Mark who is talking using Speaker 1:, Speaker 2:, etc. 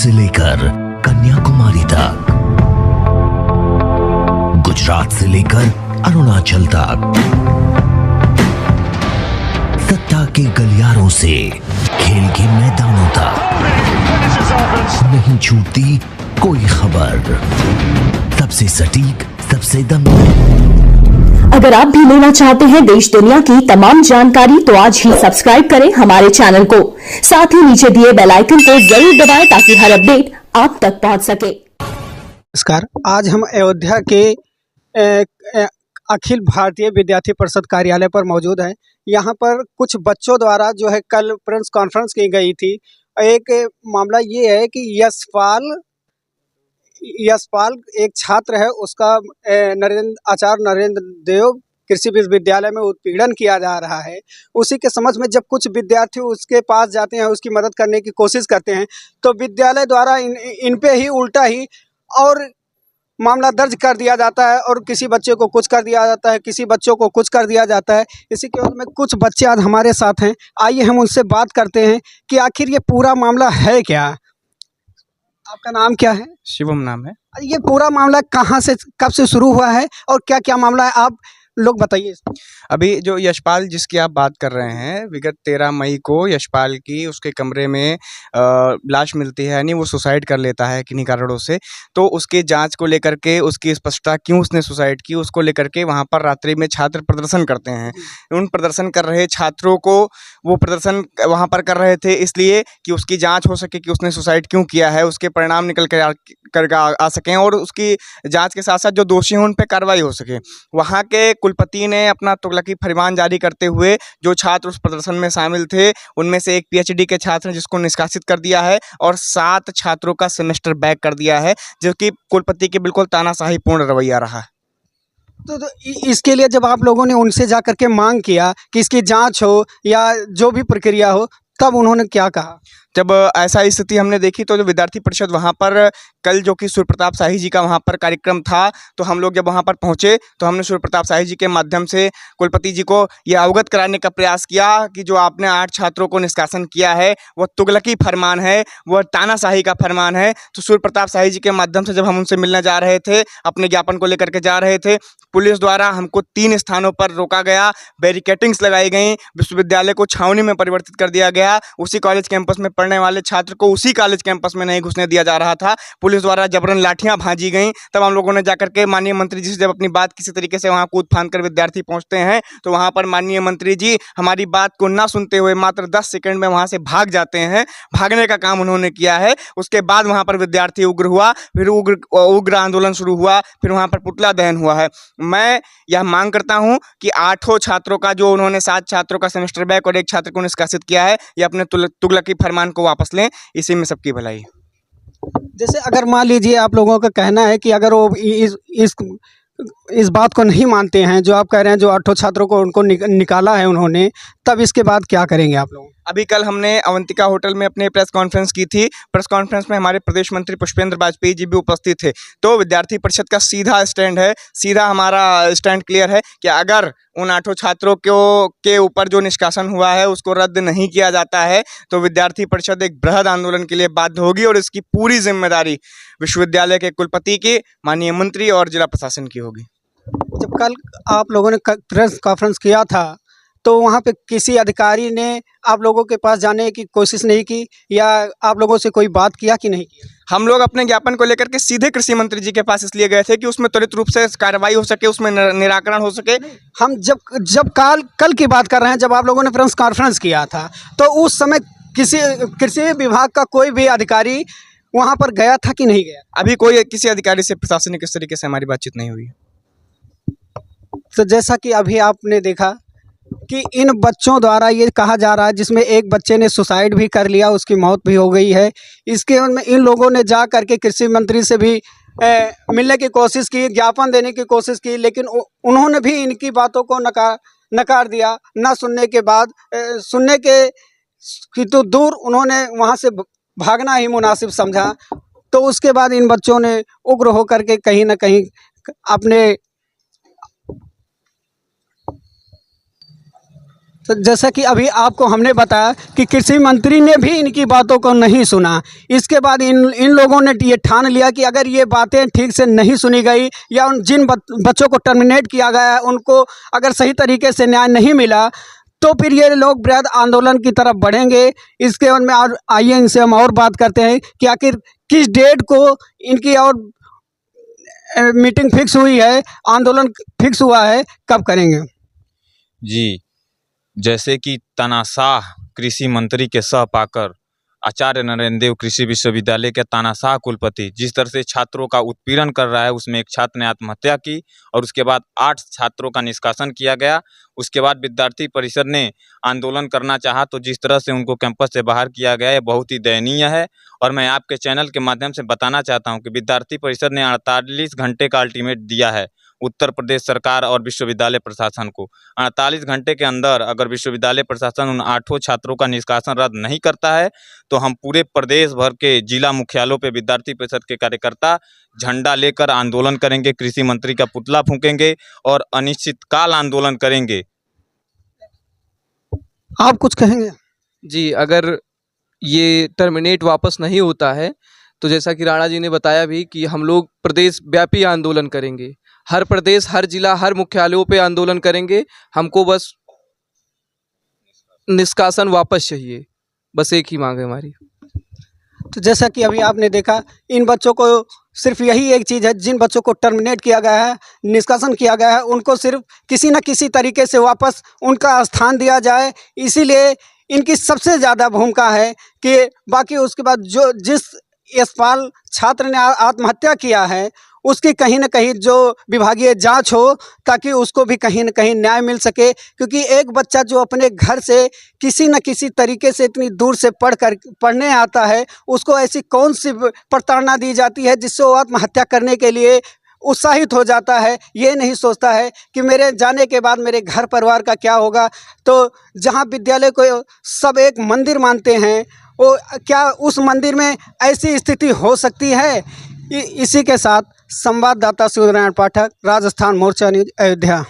Speaker 1: से लेकर कन्याकुमारी तक, गुजरात से लेकर अरुणाचल तक, सत्ता के गलियारों से खेल के मैदानों तक, नहीं छूटती कोई खबर। सबसे सटीक, सबसे दमदार।
Speaker 2: अगर आप भी लेना चाहते हैं देश दुनिया की तमाम जानकारी तो आज ही सब्सक्राइब करें हमारे चैनल को। साथ ही नीचे दिए बेल आइकन को जरूर दबाएं ताकि हर अपडेट आप तक पहुंच सके।
Speaker 3: नमस्कार, आज हम अयोध्या के अखिल भारतीय विद्यार्थी परिषद कार्यालय पर मौजूद हैं। यहाँ पर कुछ बच्चों द्वारा जो है कल प्रेस कॉन्फ्रेंस की गई थी। एक मामला ये है कि यशपाल एक छात्र है, उसका आचार्य नरेंद्र देव कृषि विश्वविद्यालय में उत्पीड़न किया जा रहा है। उसी के समझ में जब कुछ विद्यार्थी उसके पास जाते हैं, उसकी मदद करने की कोशिश करते हैं, तो विद्यालय द्वारा इन पे ही उल्टा ही और मामला दर्ज कर दिया जाता है और किसी बच्चे को कुछ कर दिया जाता है, किसी बच्चों को कुछ कर दिया जाता है। इसी के बाद में कुछ बच्चे आज हमारे साथ हैं। आइए हम उनसे बात करते हैं कि आखिर ये पूरा मामला है क्या। आपका नाम क्या है?
Speaker 4: शिवम नाम है।
Speaker 3: ये पूरा मामला कहाँ से, कब से शुरू हुआ है और क्या क्या मामला है, आप लोग बताइए।
Speaker 4: अभी जो यशपाल जिसकी आप बात कर रहे हैं, विगत 13 मई को यशपाल की उसके कमरे में लाश मिलती है, यानी वो सुसाइड कर लेता है किन्हीं कारणों से। तो उसके जांच को लेकर के, उसकी स्पष्टता क्यों उसने सुसाइड की, उसको लेकर के वहाँ पर रात्रि में छात्र प्रदर्शन करते हैं। उन प्रदर्शन कर रहे छात्रों को वो प्रदर्शन वहाँ पर कर रहे थे इसलिए कि उसकी जाँच हो सके कि उसने सुसाइड क्यों किया है, उसके परिणाम निकल कर आ सकें और उसकी जाँच के साथ साथ जो दोषी हैं उन पर कार्रवाई हो सके। वहाँ के कुलपति ने अपना तुगलकी फरमान जारी करते हुए जो छात्र उस प्रदर्शन में शामिल थे उनमें से एक पीएचडी के छात्र हैं जिसको निष्कासित कर दिया है और 7 छात्रों का सेमेस्टर बैक कर दिया है, जो कि कुलपति के बिल्कुल तानाशाहीपूर्ण रवैया रहा है।
Speaker 3: तो इसके लिए जब आप लोगों ने उनसे जा करके मांग किया कि इसकी जांच हो या जो भी प्रक्रिया हो, तब उन्होंने क्या कहा?
Speaker 4: जब ऐसा स्थिति हमने देखी तो जो विद्यार्थी परिषद वहाँ पर कल जो कि सूर्य प्रताप शाही जी का वहाँ पर कार्यक्रम था, तो हम लोग जब वहाँ पर पहुँचे तो हमने सूर्य प्रताप शाही जी के माध्यम से कुलपति जी को यह अवगत कराने का प्रयास किया कि जो आपने 8 छात्रों को निष्कासन किया है वह तुगलकी फरमान है, वह तानाशाही का फरमान है। तो सूर्य प्रताप शाही जी के माध्यम से जब हम उनसे मिलने जा रहे थे, अपने ज्ञापन को लेकर के जा रहे थे, पुलिस द्वारा हमको 3 स्थानों पर रोका गया, बैरिकेटिंग्स लगाई गई, विश्वविद्यालय को छावनी में परिवर्तित कर दिया गया। उसी कॉलेज कैंपस में पढ़ने वाले छात्र को उसी कॉलेज कैंपस में नहीं घुसने दिया जा रहा था। पुलिस द्वारा जबरन लाठियां भांजी गईं। तब हम लोगों ने जाकर के माननीय मंत्री जी से जब अपनी बात किसी तरीके से वहां कूद फांद कर विद्यार्थी पहुंचते हैं तो वहां पर माननीय मंत्री जी हमारी बात को ना सुनते हुए मात्र 10 सेकंड में वहां से भाग जाते हैं। भागने का काम उन्होंने किया है। उसके बाद वहां पर विद्यार्थी उग्र हुआ, फिर उग्र आंदोलन शुरू हुआ, फिर वहां पर पुतला दहन हुआ है। मैं यह मांग करता हूं कि 8 छात्रों का जो उन्होंने 7 छात्रों का सेमेस्टर बैक और 1 छात्र को निष्कासित किया है, ये अपने तुगलकी फरमान को वापस लें। इसी में सबकी भलाई।
Speaker 3: जैसे अगर मान लीजिए आप लोगों का कहना है कि अगर वो इस बात को नहीं मानते हैं, जो आप कह रहे हैं, जो 8 छात्रों को उनको निकाला है उन्होंने, तब इसके बाद क्या करेंगे आप लोग?
Speaker 4: अभी कल हमने अवंतिका होटल में अपने प्रेस कॉन्फ्रेंस की थी। प्रेस कॉन्फ्रेंस में हमारे प्रदेश मंत्री पुष्पेंद्र वाजपेयी जी भी उपस्थित थे। तो विद्यार्थी परिषद का सीधा स्टैंड है, सीधा हमारा स्टैंड क्लियर है कि अगर उन 8 छात्रों के ऊपर जो निष्कासन हुआ है उसको रद्द नहीं किया जाता है तो विद्यार्थी परिषद एक बृहद आंदोलन के लिए बाध्य होगी और इसकी पूरी जिम्मेदारी विश्वविद्यालय के कुलपति की, माननीय मंत्री और जिला प्रशासन की होगी।
Speaker 3: जब कल आप लोगों ने प्रेस कॉन्फ्रेंस किया था तो वहाँ पे किसी अधिकारी ने आप लोगों के पास जाने की कोशिश नहीं की या आप लोगों से कोई बात किया कि नहीं किया?
Speaker 4: हम लोग अपने ज्ञापन को लेकर के सीधे कृषि मंत्री जी के पास इसलिए गए थे कि उसमें त्वरित रूप से कार्रवाई हो सके, उसमें निराकरण हो सके।
Speaker 3: हम जब कल की बात कर रहे हैं, जब आप लोगों ने प्रेस कॉन्फ्रेंस किया था तो उस समय किसी कृषि विभाग का कोई भी अधिकारी वहाँ पर गया था कि नहीं गया?
Speaker 4: अभी कोई किसी अधिकारी से प्रशासनिक इस तरीके से हमारी बातचीत नहीं हुई।
Speaker 3: तो जैसा कि अभी आपने देखा कि इन बच्चों द्वारा ये कहा जा रहा है, जिसमें एक बच्चे ने सुसाइड भी कर लिया, उसकी मौत भी हो गई है। इसके में इन लोगों ने जा करके कृषि मंत्री से भी मिलने की कोशिश की, ज्ञापन देने की कोशिश की, लेकिन उन्होंने भी इनकी बातों को नकार दिया। ना सुनने के बाद सुनने के तो दूर उन्होंने वहाँ से भागना ही मुनासिब समझा। तो उसके बाद इन बच्चों ने उग्र होकर के कहीं ना कहीं अपने तो जैसा कि अभी आपको हमने बताया कि कृषि मंत्री ने भी इनकी बातों को नहीं सुना। इसके बाद इन लोगों ने ये ठान लिया कि अगर ये बातें ठीक से नहीं सुनी गई या उन जिन बच्चों को टर्मिनेट किया गया है उनको अगर सही तरीके से न्याय नहीं मिला तो फिर ये लोग बृहद आंदोलन की तरफ बढ़ेंगे। इसके बाद में और आइए इनसे हम और बात करते हैं कि आखिर किस डेट को इनकी और मीटिंग फिक्स हुई है, आंदोलन फिक्स हुआ है, कब करेंगे?
Speaker 5: जी, जैसे कि तानाशाह कृषि मंत्री के सह पाकर आचार्य नरेंद्र देव कृषि विश्वविद्यालय के तानाशाह कुलपति जिस तरह से छात्रों का उत्पीड़न कर रहा है, उसमें एक छात्र ने आत्महत्या की और उसके बाद 8 छात्रों का निष्कासन किया गया। उसके बाद विद्यार्थी परिषद ने आंदोलन करना चाहा तो जिस तरह से उनको कैंपस से बाहर किया गया, ये बहुत ही दयनीय है। और मैं आपके चैनल के माध्यम से बताना चाहता हूं कि विद्यार्थी परिषद ने 48 घंटे का अल्टीमेट दिया है उत्तर प्रदेश सरकार और विश्वविद्यालय प्रशासन को। 48 घंटे के अंदर अगर विश्वविद्यालय प्रशासन उन 8 छात्रों का निष्कासन रद्द नहीं करता है तो हम पूरे प्रदेश भर के जिला मुख्यालयों पे विद्यार्थी परिषद के कार्यकर्ता झंडा लेकर आंदोलन करेंगे, कृषि मंत्री का पुतला फूंकेंगे और अनिश्चितकाल आंदोलन करेंगे।
Speaker 3: आप कुछ कहेंगे?
Speaker 6: जी, अगर ये टर्मिनेट वापस नहीं होता है तो जैसा कि राणा जी ने बताया भी कि हम लोग प्रदेश व्यापी आंदोलन करेंगे, हर प्रदेश, हर जिला, हर मुख्यालयों पे आंदोलन करेंगे। हमको बस निष्कासन वापस चाहिए, बस एक ही मांग है हमारी।
Speaker 3: तो जैसा कि अभी आपने देखा, इन बच्चों को सिर्फ यही एक चीज़ है, जिन बच्चों को टर्मिनेट किया गया है, निष्कासन किया गया है, उनको सिर्फ किसी न किसी तरीके से वापस उनका स्थान दिया जाए। इसीलिए इनकी सबसे ज़्यादा भूमिका है कि बाकी उसके बाद जो जिस यशपाल छात्र ने आत्महत्या किया है उसकी कहीं ना कहीं जो विभागीय जांच हो ताकि उसको भी कहीं ना कहीं न्याय मिल सके। क्योंकि एक बच्चा जो अपने घर से किसी न किसी तरीके से इतनी दूर से पढ़ने आता है, उसको ऐसी कौन सी प्रताड़ना दी जाती है जिससे वो आत्महत्या करने के लिए उत्साहित हो जाता है। ये नहीं सोचता है कि मेरे जाने के बाद मेरे घर परिवार का क्या होगा। तो जहाँ विद्यालय को सब एक मंदिर मानते हैं, वो क्या उस मंदिर में ऐसी स्थिति हो सकती है? इसी के साथ संवाददाता सूर्यनारायण पाठक, राजस्थान मोर्चा न्यूज, अयोध्या।